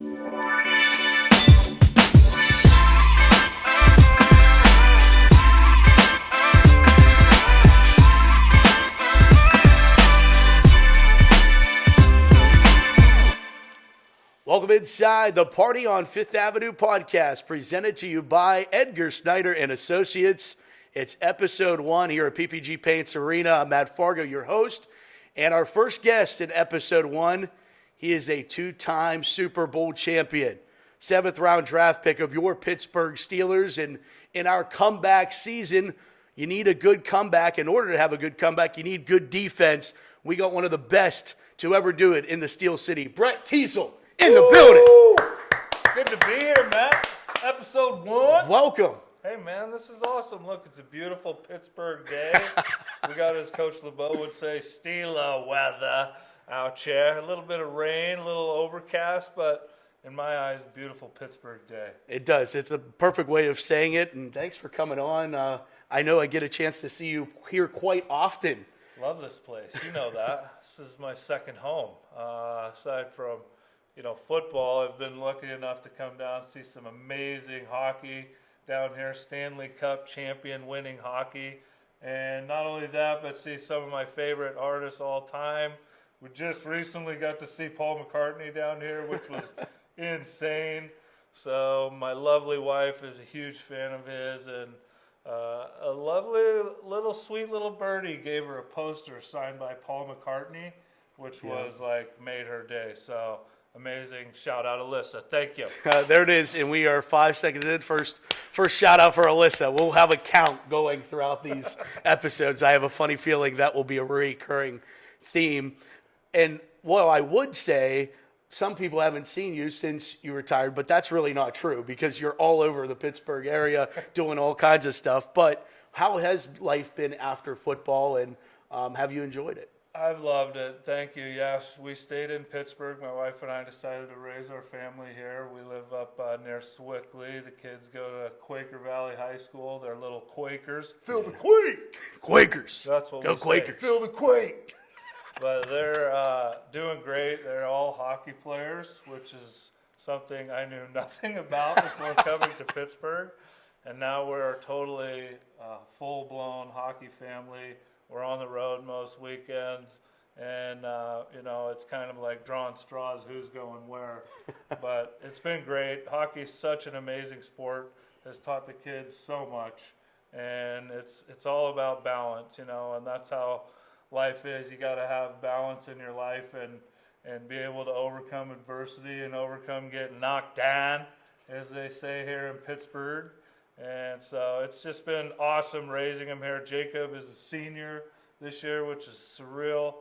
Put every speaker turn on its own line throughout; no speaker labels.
Welcome inside the Party on Fifth Avenue podcast, presented to you by Edgar Snyder and Associates. It's episode 1 here at PPG Paints Arena. I'm Matt Farago, your host, and our first guest in episode 1, he is a 2-time Super Bowl champion, 7th round draft pick of your Pittsburgh Steelers. And in our comeback season, you need a good comeback. In order to have a good comeback, you need good defense. We got one of the best to ever do it in the Steel City, Brett Keisel, in the building.
Good to be here, Matt. Episode 1.
Welcome.
Hey, man, this is awesome. Look, it's a beautiful Pittsburgh day. We got, as Coach LeBeau would say, Steeler weather out here. A little bit of rain, a little overcast, but in my eyes, beautiful Pittsburgh day.
It does. It's a perfect way of saying it, and thanks for coming on. I know I get a chance to see you here quite often.
Love this place. You know that. This is my second home. Aside from football, I've been lucky enough to come down and see some amazing hockey down here, Stanley Cup champion winning hockey. And not only that, but see some of my favorite artists all time. We just recently got to see Paul McCartney down here, which was insane. So my lovely wife is a huge fan of his, and a lovely sweet little birdie gave her a poster signed by Paul McCartney, which was made her day. So amazing. Shout out, Alyssa. Thank you.
There it is, and we are 5 seconds in. First shout out for Alyssa. We'll have a count going throughout these episodes. I have a funny feeling that will be a recurring theme. And well, I would say some people haven't seen you since you retired, but that's really not true because you're all over the Pittsburgh area doing all kinds of stuff. But how has life been after football, and have you enjoyed it?
I've loved it. Thank you. Yes, we stayed in Pittsburgh. My wife and I decided to raise our family here. We live up near Swickley. The kids go to Quaker Valley High School. They're little Quakers.
Feel the quake. Quakers.
That's what
Go
we
Quakers.
say.
Feel the quake.
But they're doing great. They're all hockey players, which is something I knew nothing about before coming to Pittsburgh. And now we're totally full-blown hockey family. We're on the road most weekends, and it's kind of like drawing straws, who's going where. But it's been great. Hockey's such an amazing sport. Has taught the kids so much, and it's all about balance, and that's how life is. You got to have balance in your life and be able to overcome adversity and overcome getting knocked down, as they say here in Pittsburgh. And so it's just been awesome raising him here. Jacob is a senior this year, which is surreal.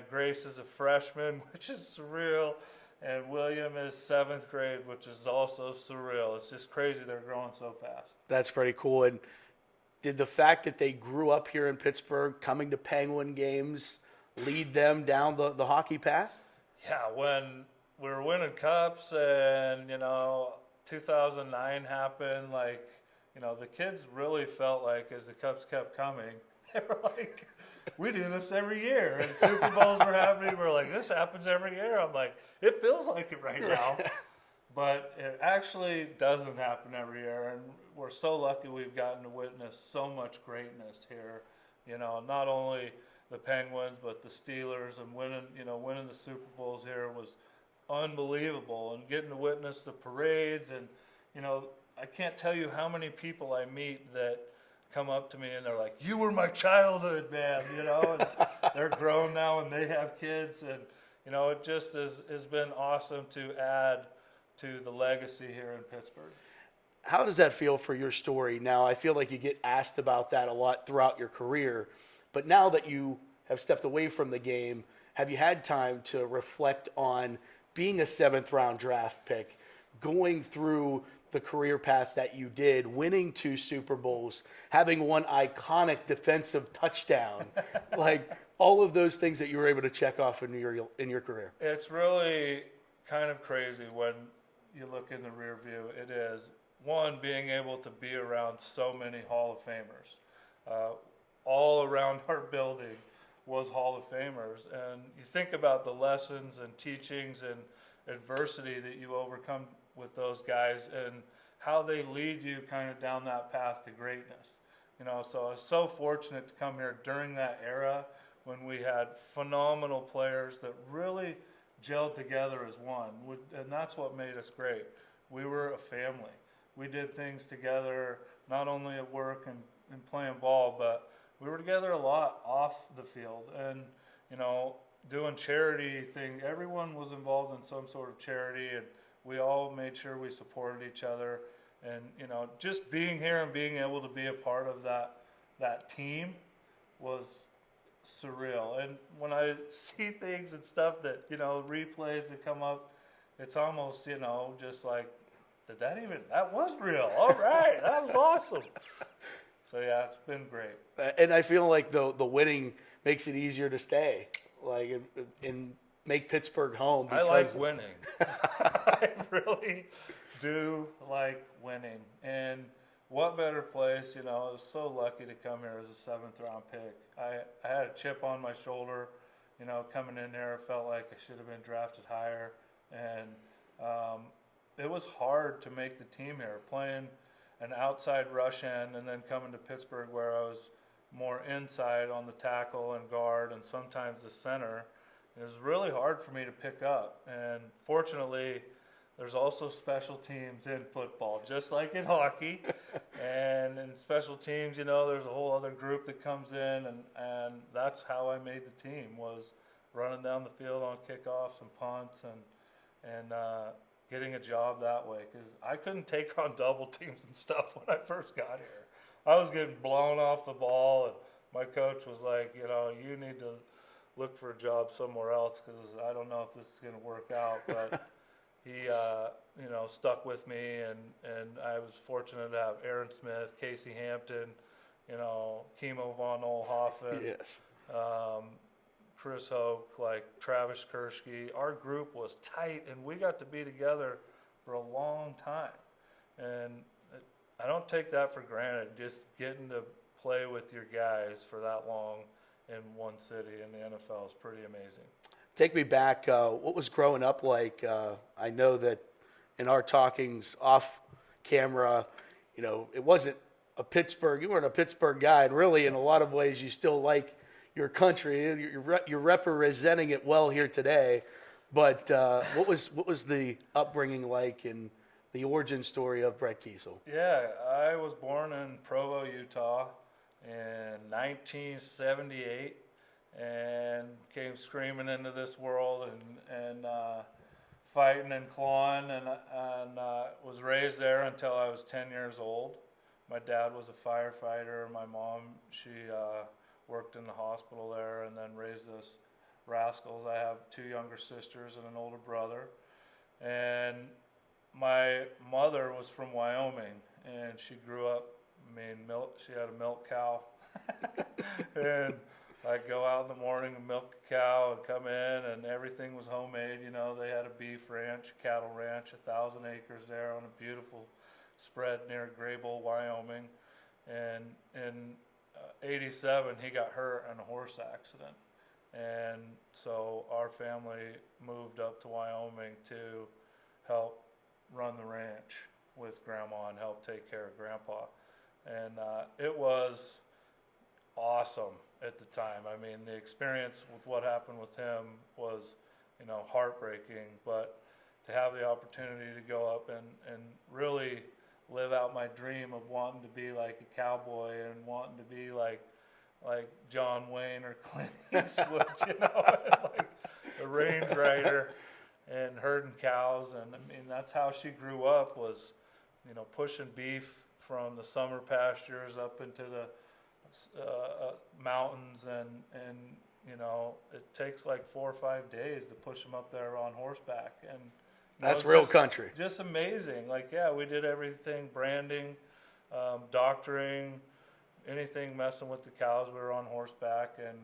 Grace is a freshman, which is surreal. And William is 7th grade, which is also surreal. It's just crazy they're growing so fast.
That's pretty cool. And did the fact that they grew up here in Pittsburgh, coming to Penguin games, lead them down the hockey path?
Yeah, when we were winning cups and, 2009 happened, the kids really felt like as the cups kept coming, they were like, we do this every year. And Super Bowls were happening. We're like, this happens every year. I'm like, it feels like it right now. But it actually doesn't happen every year. And we're so lucky we've gotten to witness so much greatness here. Not only the Penguins, but the Steelers, and winning the Super Bowls here was unbelievable. And getting to witness the parades, and, I can't tell you how many people I meet that come up to me and they're like, you were my childhood, man, and they're grown now and they have kids, and it just has been awesome to add to the legacy here in Pittsburgh.
How does that feel for your story now? I feel like you get asked about that a lot throughout your career, but now that you have stepped away from the game, have you had time to reflect on being a 7th round draft pick, going through the career path that you did, winning 2 Super Bowls, having one iconic defensive touchdown, like all of those things that you were able to check off in your career?
It's really kind of crazy when you look in the rear view. It is, one, being able to be around so many Hall of Famers. All around our building was Hall of Famers. And you think about the lessons and teachings and adversity that you overcome with those guys and how they lead you kind of down that path to greatness. So I was so fortunate to come here during that era when we had phenomenal players that really gelled together as one, and that's what made us great. We were a family. We did things together, not only at work and playing ball, but we were together a lot off the field. And, doing charity thing, everyone was involved in some sort of charity, and we all made sure we supported each other. And, just being here and being able to be a part of that team was surreal. And when I see things and stuff that, replays that come up, it's almost, just like, that was real. All right, that was awesome. So yeah, it's been great.
And I feel like the winning makes it easier to stay, like, and make Pittsburgh home.
I like winning. I really do like winning. And what better place, I was so lucky to come here as a 7th round pick. I had a chip on my shoulder, coming in there. I felt like I should have been drafted higher. And it was hard to make the team here, playing an outside rush end and then coming to Pittsburgh where I was more inside on the tackle and guard and sometimes the center. It was really hard for me to pick up. And fortunately, there's also special teams in football, just like in hockey. And in special teams, there's a whole other group that comes in, and that's how I made the team, was running down the field on kickoffs and punts and getting a job that way, because I couldn't take on double teams and stuff when I first got here. I was getting blown off the ball, and my coach was like, you need to look for a job somewhere else because I don't know if this is going to work out. But he, stuck with me, and I was fortunate to have Aaron Smith, Casey Hampton, Kimo von Oelhoffen,
yes,
Chris Hoke, like Travis Kershke. Our group was tight, and we got to be together for a long time. And I don't take that for granted, just getting to play with your guys for that long in one city in the NFL is pretty amazing.
Take me back. What was growing up like? I know that in our talkings off camera, it wasn't a Pittsburgh. You weren't a Pittsburgh guy, and really, in a lot of ways, you still like your country. You're representing it well here today. But what was the upbringing like and the origin story of Brett Keisel?
Yeah, I was born in Provo, Utah, in 1978. And came screaming into this world and fighting and clawing, and was raised there until I was 10 years old. My dad was a firefighter. My mom, she worked in the hospital there and then raised us rascals. I have 2 younger sisters and an older brother. And my mother was from Wyoming, and she grew up, she had a milk cow. And I'd go out in the morning and milk a cow and come in, and everything was homemade. They had a beef ranch, a cattle ranch, 1,000 acres there on a beautiful spread near Graybull, Wyoming. And in '87, he got hurt in a horse accident. And so our family moved up to Wyoming to help run the ranch with Grandma and help take care of Grandpa. And it was awesome at the time. The experience with what happened with him was, heartbreaking, but to have the opportunity to go up and really live out my dream of wanting to be like a cowboy and wanting to be like John Wayne or Clint Eastwood, and like a range rider and herding cows. And that's how she grew up, was, pushing beef from the summer pastures up into the mountains, and it takes like 4 or 5 days to push them up there on horseback, and
that's real country. Just
amazing. We did everything: branding, doctoring, anything messing with the cows. We were on horseback, and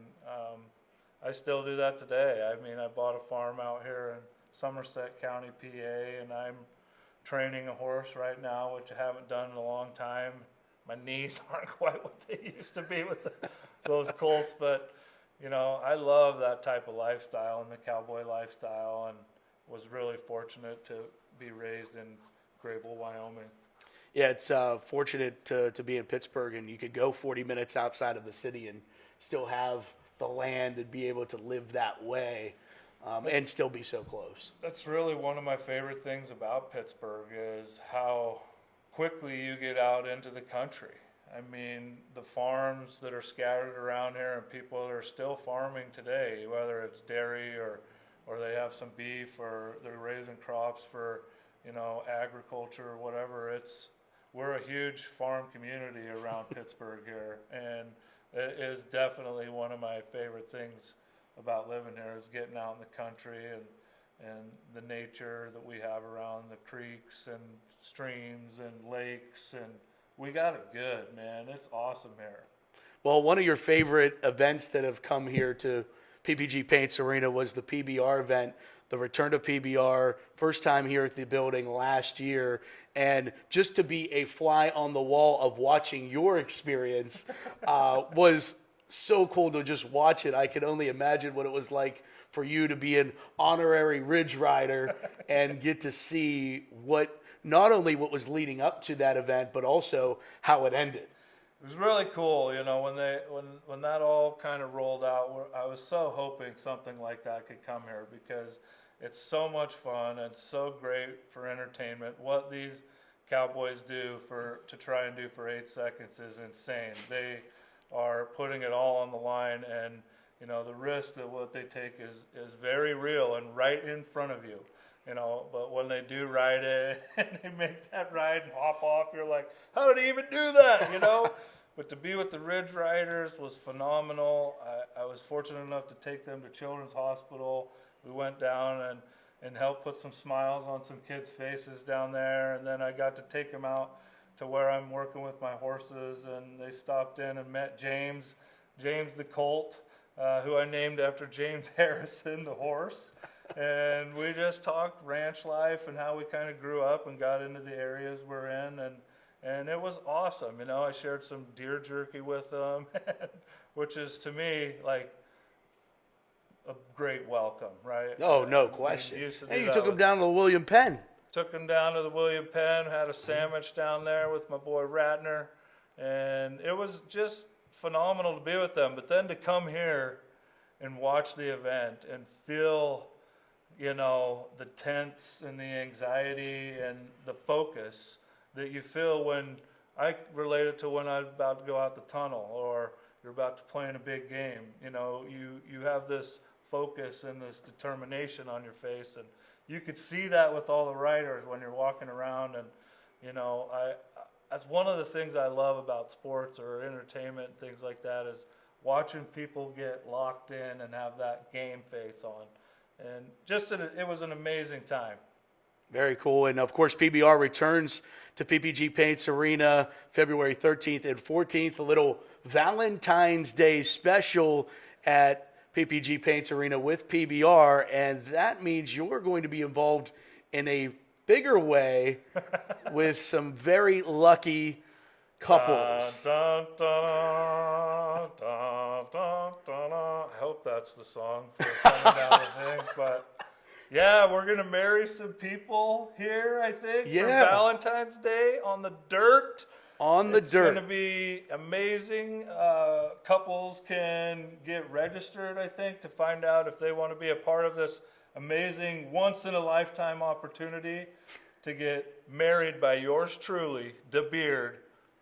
I still do that today. I bought a farm out here in Somerset County, PA, and I'm training a horse right now, which I haven't done in a long time. My knees aren't quite what they used to be with those colts, but I love that type of lifestyle and the cowboy lifestyle, was really fortunate to be raised in Grable, Wyoming.
Yeah, it's fortunate to be in Pittsburgh, and you could go 40 minutes outside of the city and still have the land and be able to live that way, and still be so close.
That's really one of my favorite things about Pittsburgh is how quickly you get out into the country. I mean, the farms that are scattered around here and people that are still farming today, whether it's dairy or they have some beef or they're raising crops for, agriculture or whatever. We're a huge farm community around Pittsburgh here, and it is definitely one of my favorite things about living here is getting out in the country and the nature that we have around the creeks and streams and lakes, and we got it good, man. It's awesome here.
Well, one of your favorite events that have come here to PPG Paints Arena was the PBR event, the return to PBR, first time here at the building last year. And just to be a fly on the wall of watching your experience was so cool to just watch it. I can only imagine what it was like for you to be an honorary Ridge Rider and get to see not only what was leading up to that event, but also how it ended.
It was really cool, when that all kind of rolled out. I was so hoping something like that could come here because it's so much fun and so great for entertainment. What these Cowboys do to try and do for 8 seconds is insane. They are putting it all on the line, and the risk that what they take is very real and right in front of you. But when they do ride it and they make that ride and hop off, you're like, how did he even do that? But to be with the Ridge Riders was phenomenal. I was fortunate enough to take them to Children's Hospital. We went down and helped put some smiles on some kids' faces down there. And then I got to take them out to where I'm working with my horses, and they stopped in and met James the Colt, who I named after James Harrison, the horse. And we just talked ranch life and how we kind of grew up and got into the areas we're in, and it was awesome. I shared some deer jerky with them, which is to me like a great welcome, right?
Oh, no question. And you took them down to the William Penn.
Took them down to the William Penn, had a sandwich down there with my boy Ratner, and it was just phenomenal to be with them. But then to come here and watch the event and feel the tense and the anxiety and the focus that you feel when I relate it to when I'm about to go out the tunnel or you're about to play in a big game. You have this focus and this determination on your face, and you could see that with all the riders when you're walking around. And that's one of the things I love about sports or entertainment and things like that is watching people get locked in and have that game face on. And it was an amazing time.
Very cool. And of course, PBR returns to PPG Paints Arena February 13th and 14th, a little Valentine's Day special at PPG Paints Arena with PBR. And that means you're going to be involved in a bigger way with some very lucky couples.
Dun, dun, dun, dun, dun, dun. I hope that's the song for coming down the thing. But yeah, we're going to marry some people here, I think, for Valentine's Day on the dirt. It's going to be amazing. Couples can get registered, I think, to find out if they want to be a part of this amazing once-in-a-lifetime opportunity to get married by yours truly, Da Beard,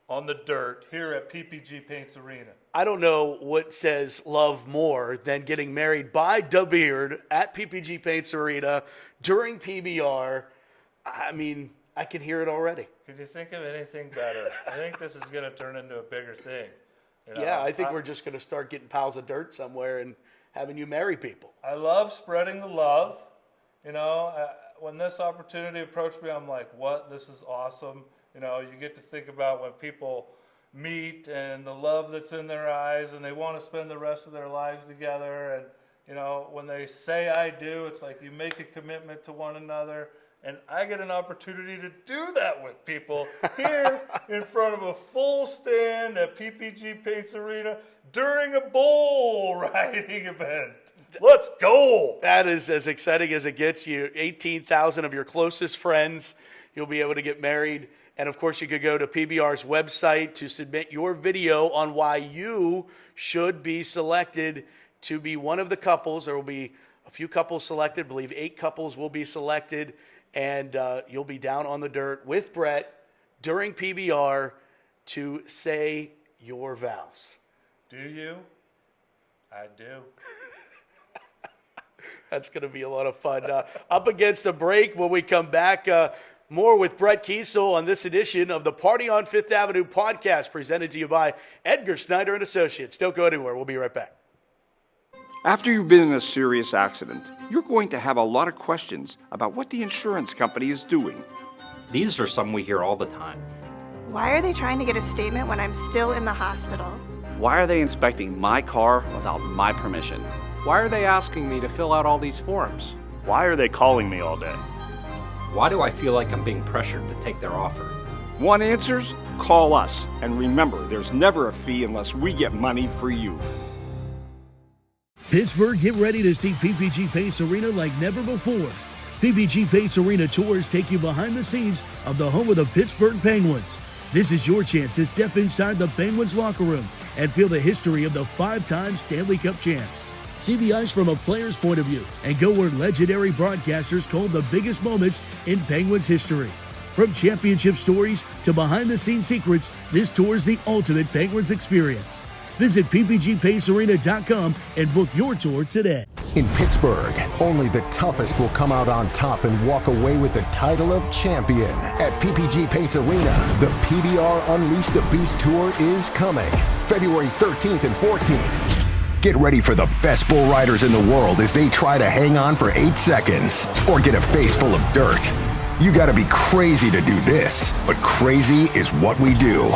on the dirt here at PPG Paints Arena.
I don't know what says love more than getting married by Da Beard at PPG Paints Arena during PBR. I mean, I can hear it already.
Could you think of anything better? I think this is going to turn into a bigger thing.
Yeah, I think we're just going to start getting piles of dirt somewhere and having you marry people.
I love spreading the love. When this opportunity approached me, I'm like, what? This is awesome. You get to think about when people meet and the love that's in their eyes and they want to spend the rest of their lives together. And, when they say I do, it's like you make a commitment to one another. And I get an opportunity to do that with people here in front of a full stand at PPG Paints Arena during a bull riding event. Let's go.
That is as exciting as it gets. You 18,000 of your closest friends, you'll be able to get married. And of course, you could go to PBR's website to submit your video on why you should be selected to be one of the couples. There will be a few couples selected. I believe 8 couples will be selected. And you'll be down on the dirt with Brett during PBR to say your vows.
Do you? I do.
That's going to be a lot of fun. Up against a break when we come back. More with Brett Keisel on this edition of the Party on Fifth Avenue podcast, presented to you by Edgar Snyder and Associates. Don't go anywhere. We'll be right back.
After you've been in a serious accident, you're going to have a lot of questions about what the insurance company is doing.
These are some we hear all the time.
Why are they trying to get a statement when I'm still in the hospital?
Why are they inspecting my car without my permission?
Why are they asking me to fill out all these forms?
Why are they calling me all day?
Why do I feel like I'm being pressured to take their offer?
Want answers? Call us. And remember, there's never a fee unless we get money for you.
Pittsburgh, get ready to see PPG Paints Arena like never before. PPG Paints Arena tours take you behind the scenes of the home of the Pittsburgh Penguins. This is your chance to step inside the Penguins locker room and feel the history of the 5-time Stanley Cup champs. See the ice from a player's point of view and go where legendary broadcasters told the biggest moments in Penguins history. From championship stories to behind-the-scenes secrets, this tour is the ultimate Penguins experience. Visit ppgpaintsarena.com and book your tour today.
In Pittsburgh, only the toughest will come out on top and walk away with the title of champion. At PPG Paints Arena, the PBR Unleash the Beast Tour is coming. February 13th and 14th. Get ready for the best bull riders in the world as they try to hang on for 8 seconds or get a face full of dirt. You gotta be crazy to do this, but crazy is what we do.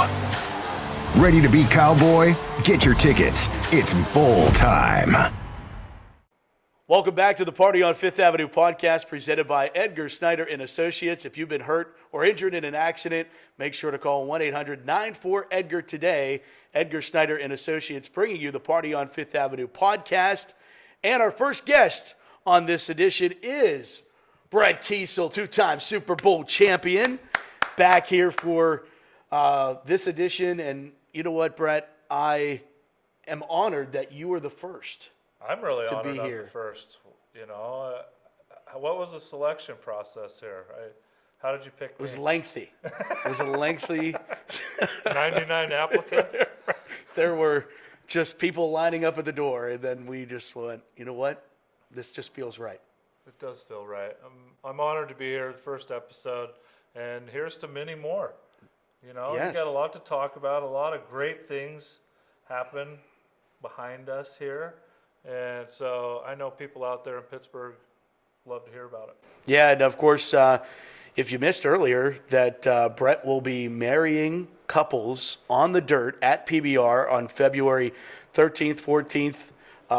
Ready to be cowboy? Get your tickets. It's bowl time.
Welcome back to the Party on Fifth Avenue podcast, presented by Edgar Snyder and Associates. If you've been hurt or injured in an accident, make sure to call 1-800-94-EDGAR today. Edgar Snyder and Associates bringing you the Party on Fifth Avenue podcast. And our first guest on this edition is Brett Keisel, 2-time Super Bowl champion, back here for this edition. And you know what, Brett? I am honored that you were the first.
I'm really
to
honored
be
I'm
here.
the first. You know, what was the selection process here? How did you pick
It was
me?
lengthy. It was a lengthy.
99 applicants?
There were just people lining up at the door, and then we just went, you know what? This just feels right.
It does feel right. I'm honored to be here, the first episode, and here's to many more. You know,
Yes.
we got a lot to talk about. A lot of great things happen behind us here. And so I know people out there in Pittsburgh love to hear about it.
Yeah, and of course, if you missed earlier, that Brett will be marrying couples on the dirt at PBR on February 13th, 14th.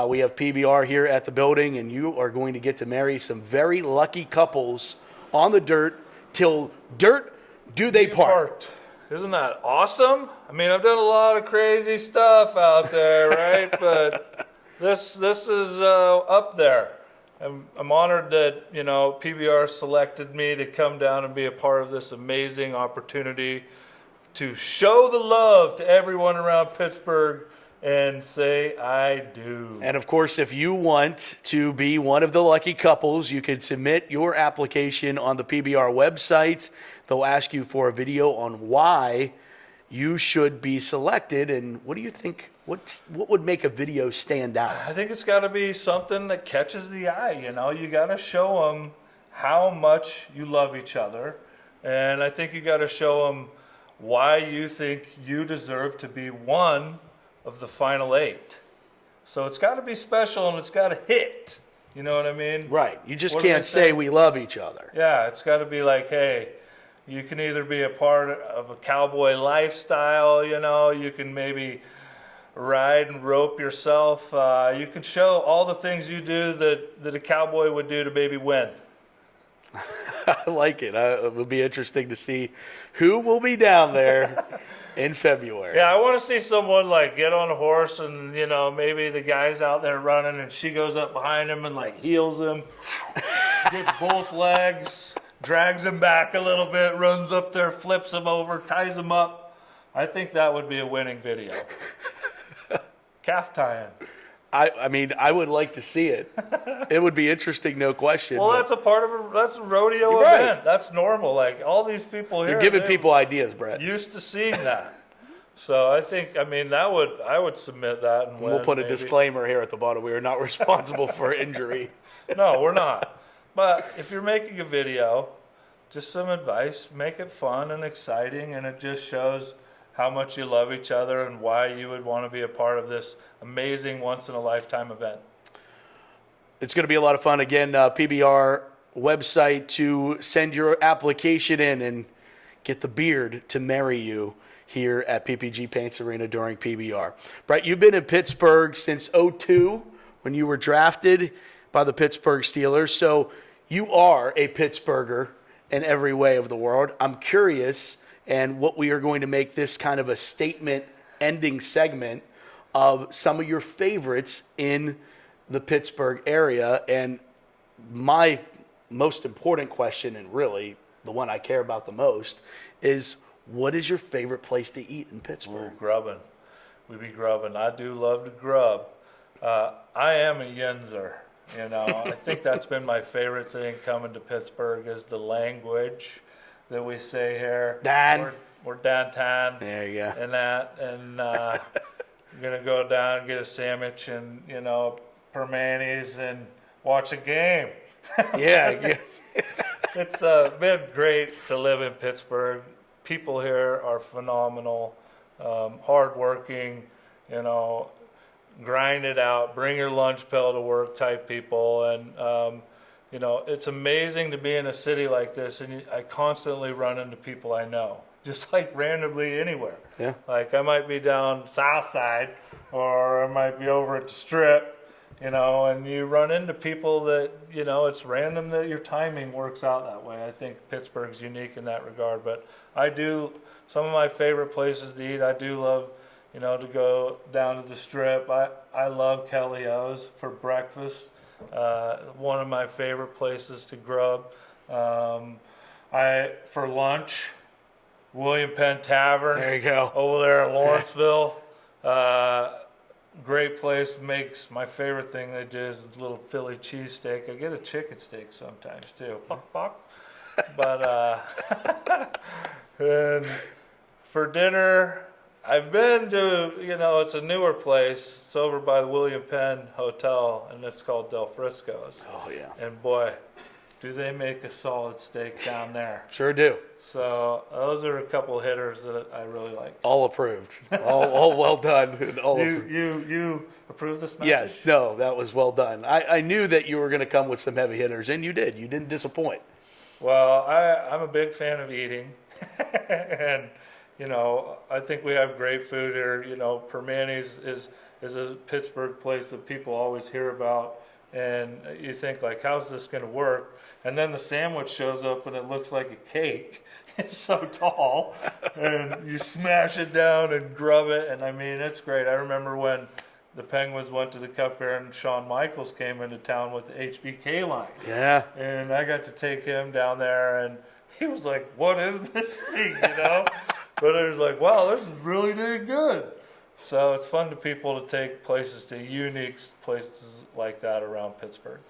We have PBR here at the building, and you are going to get to marry some very lucky couples on the dirt till dirt do they part.
Isn't that awesome? I mean, I've done a lot of crazy stuff out there, right? But this is up there. I'm honored that, you know, PBR selected me to come down and be a part of this amazing opportunity to show the love to everyone around Pittsburgh and say I do.
And of course, if you want to be one of the lucky couples, you can submit your application on the PBR website. They'll ask you for a video on why you should be selected. And what do you think? What would make a video stand out?
I think it's got to be something that catches the eye. You know, you got to show them how much you love each other, and I think you got to show them why you think you deserve to be one of the final 8. So it's got to be special and it's got to hit. You know what I mean?
Right. You just
What do
can't
they
say
say?
we love each other.
Yeah, it's got to be like, hey, you can either be a part of a cowboy lifestyle, you know, you can maybe ride and rope yourself. You can show all the things you do that a cowboy would do to maybe win.
I like it. It will be interesting to see who will be down there in February.
Yeah, I want to see someone like get on a horse and, you know, maybe the guy's out there running and she goes up behind him and like heels him, gets both legs, drags him back a little bit, runs up there, flips him over, ties him up. I think that would be a winning video. Calf tying.
I mean, I would like to see it. It would be interesting, no question.
Well,
but
that's a part of that's a rodeo
You're
event.
right.
That's normal. Like all these people here,
you're giving
they're
people ideas, Brett.
used to seeing that. So I think, I mean, I would submit that and
We'll
win,
put a
maybe.
disclaimer here at the bottom. We are not responsible for injury.
No, we're not. But if you're making a video, just some advice: make it fun and exciting, and it just shows how much you love each other and why you would want to be a part of this amazing once-in-a-lifetime event.
It's going to be a lot of fun. Again, PBR website to send your application in and get the beard to marry you here at PPG Paints Arena during PBR. Brett, you've been in Pittsburgh since '02 when you were drafted by the Pittsburgh Steelers. So you are a Pittsburgher in every way of the word. I'm curious, and what we are going to make this kind of a statement ending segment of some of your favorites in the Pittsburgh area. And my most important question, and really the one I care about the most, is what is your favorite place to eat in Pittsburgh?
Ooh, grubbing. We be grubbing. I do love to grub. I am a Yenzer. You know, I think that's been my favorite thing coming to Pittsburgh is the language that we say here.
Dan.
We're downtown.
There you go.
And that, and I'm gonna go down and get a sandwich and, you know, Permanis and watch a game.
Yeah.
It's been great to live in Pittsburgh. People here are phenomenal, hardworking, you know, grind it out, bring your lunch pail to work type people. And, you know, it's amazing to be in a city like this. And I constantly run into people I know, just like randomly anywhere.
Yeah.
Like I might be down south side or I might be over at the Strip, you know, and you run into people that, you know, it's random that your timing works out that way. I think Pittsburgh's unique in that regard. But I do, some of my favorite places to eat, I do love, you know, to go down to the Strip. I love Kelly O's for breakfast. One of my favorite places to grub. For lunch, William Penn Tavern.
There you go.
Over there in Lawrenceville. Great place. Makes my favorite thing they do is a little Philly cheesesteak. I get a chicken steak sometimes too. But and for dinner, I've been to, you know, it's a newer place. It's over by the William Penn Hotel, and it's called Del Frisco's.
Oh, yeah.
And boy, do they make a solid steak down there.
Sure do.
So those are a couple hitters that I really like.
All approved. All well done. And all approved.
You approve this message?
Yes. No, that was well done. I knew that you were going to come with some heavy hitters, and you did. You didn't disappoint.
Well, I'm a big fan of eating. And, you know, I think we have great food here. You know, Permanis is a Pittsburgh place that people always hear about. And you think, like, how's this going to work? And then the sandwich shows up and it looks like a cake. It's so tall. And you smash it down and grub it. And, I mean, it's great. I remember when the Penguins went to the Cup here and Shawn Michaels came into town with the HBK line.
Yeah.
And I got to take him down there, and he was like, what is this thing, you know? But it was like, wow, this is really dang good. So it's fun to people to take places to unique places like that around Pittsburgh.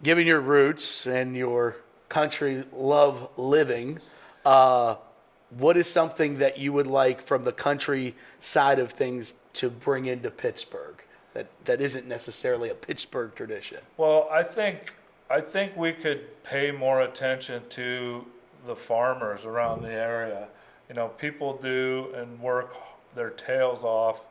Given your roots and your country love living, what is something that you would like from the country side of things to bring into Pittsburgh that isn't necessarily a Pittsburgh tradition?
Well, I think we could pay more attention to the farmers around the area. You know, people do and work their tails off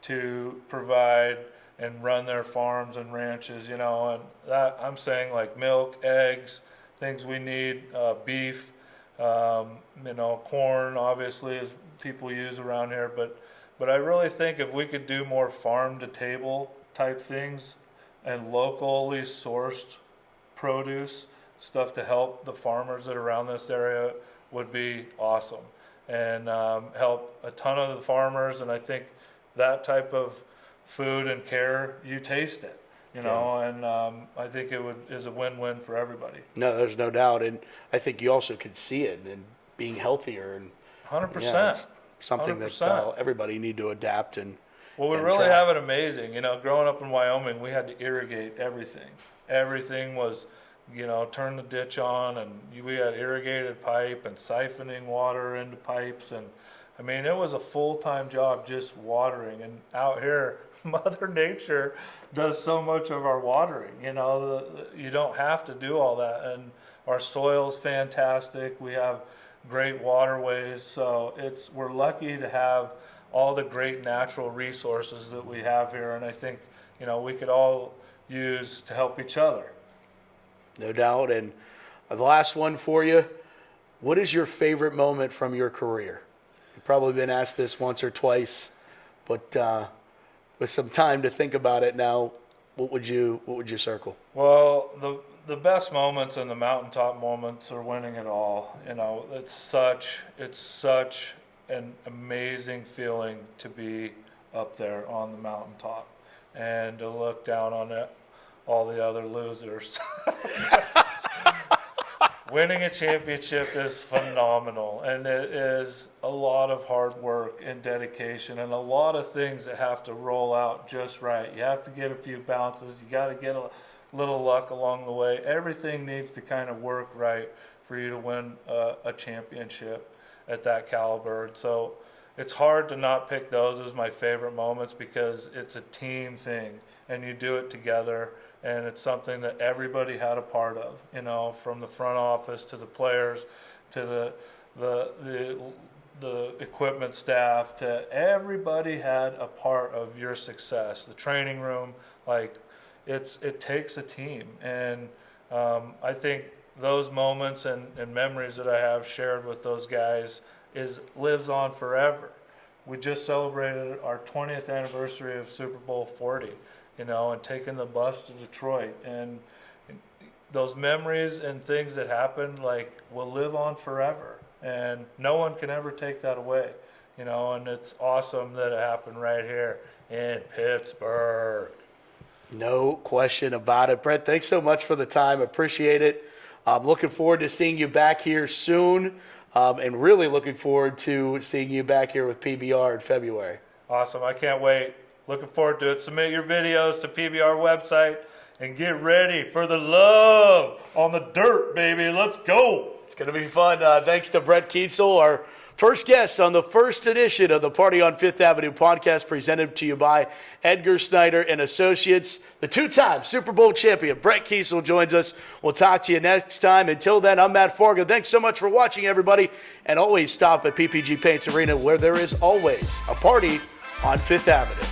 to provide and run their farms and ranches, you know, and that I'm saying like milk, eggs, things we need, beef, you know, corn obviously is people use around here, but I really think if we could do more farm to table type things and locally sourced produce, stuff to help the farmers that are around this area would be awesome, and help a ton of the farmers. And I think that type of food and care, you taste it, you know, and I think is a win-win for everybody.
No, there's no doubt. And I think you also could see it in being healthier. And
100%.
yeah, it's something
100%.
that everybody need to adapt and
Well, we
and
really
try.
have it amazing. You know, growing up in Wyoming, we had to irrigate everything. Everything was, you know, turn the ditch on, and we had irrigated pipe and siphoning water into pipes. And I mean, it was a full-time job just watering. And out here, Mother Nature does so much of our watering. You know, you don't have to do all that. And our soil's fantastic. We have great waterways. So we're lucky to have all the great natural resources that we have here. And I think, you know, we could all use to help each other.
No doubt. And the last one for you, what is your favorite moment from your career? You've probably been asked this once or twice, but with some time to think about it now, what would you circle?
Well, the best moments and the mountaintop moments are winning it all. You know, it's such an amazing feeling to be up there on the mountaintop and to look down on all the other losers. Winning a championship is phenomenal, and it is a lot of hard work and dedication and a lot of things that have to roll out just right. You have to get a few bounces. You got to get a little luck along the way. Everything needs to kind of work right for you to win a championship at that caliber. And so it's hard to not pick those as my favorite moments because it's a team thing, and you do it together. And it's something that everybody had a part of, you know, from the front office to the players, to the equipment staff, to everybody had a part of your success. The training room, like, it takes a team. And I think those moments and memories that I have shared with those guys lives on forever. We just celebrated our 20th anniversary of Super Bowl 40. You know, and taking the bus to Detroit, and those memories and things that happened, like, will live on forever, and no one can ever take that away, you know. And it's awesome that it happened right here in Pittsburgh.
No question about it. Brett, thanks so much for the time. Appreciate it. I'm looking forward to seeing you back here soon, and really looking forward to seeing you back here with PBR in February.
Awesome. I can't wait. Looking forward to it. Submit your videos to PBR website and get ready for the love on the dirt, baby. Let's go.
It's going to be fun. Thanks to Brett Keisel, our first guest on the first edition of the Party on Fifth Avenue podcast, presented to you by Edgar Snyder and Associates. The two-time Super Bowl champion, Brett Keisel, joins us. We'll talk to you next time. Until then, I'm Matt Farago. Thanks so much for watching, everybody. And always stop at PPG Paints Arena, where there is always a party on Fifth Avenue.